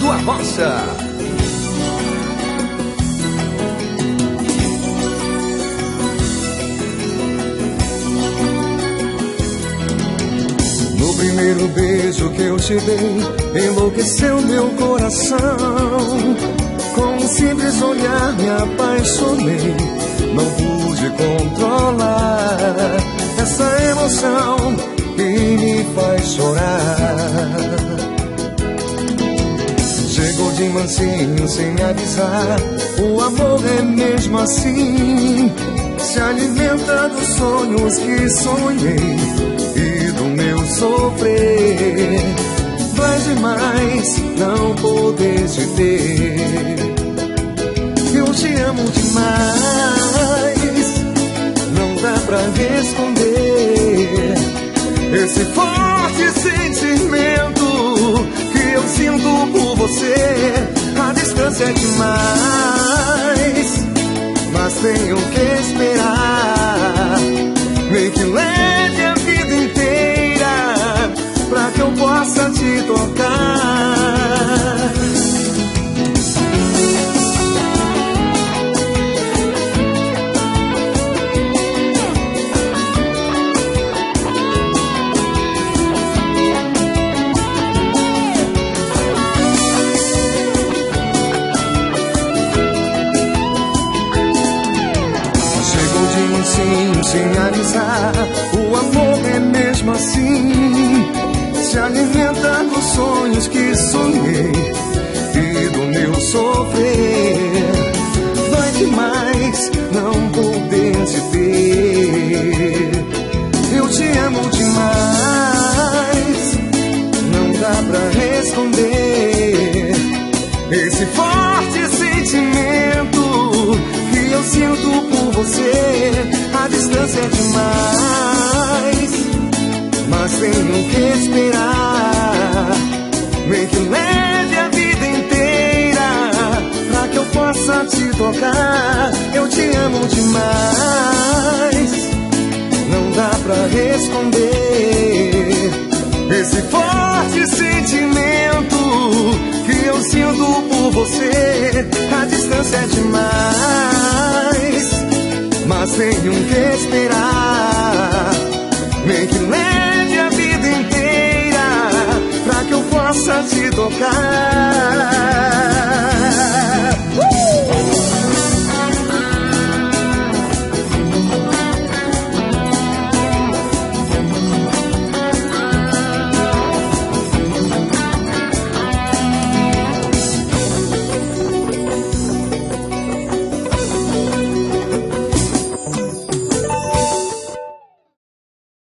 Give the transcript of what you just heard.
tua roça. No primeiro beijo que eu te dei, enlouqueceu meu coração. Com um simples olhar me apaixonei, não pude controlar essa emoção que me faz chorar. Chegou de mansinho sem avisar, o amor é mesmo assim. Se alimenta dos sonhos que sonhei e do meu sofrer. Vai demais não poder te ter. Eu te amo demais, não dá pra esconder esse forte sentimento que eu sinto por você. A distância é demais, mas tenho que esperar. Nem que leve a vida inteira pra que eu possa te tocar. Sem avisar, o amor é mesmo assim. Se alimenta dos sonhos que sonhei e do meu sofrer. Vai demais não poder te ter. Eu te amo demais, não dá pra responder esse forte sentimento que eu sinto por você. A distância é demais, mas tenho que esperar. Nem que leve a vida inteira pra que eu possa te tocar. Eu te amo demais, não dá pra esconder esse forte sentimento que eu sinto por você. A distância é demais, mas tenho que esperar. Nem que leve a vida inteira pra que eu possa te tocar.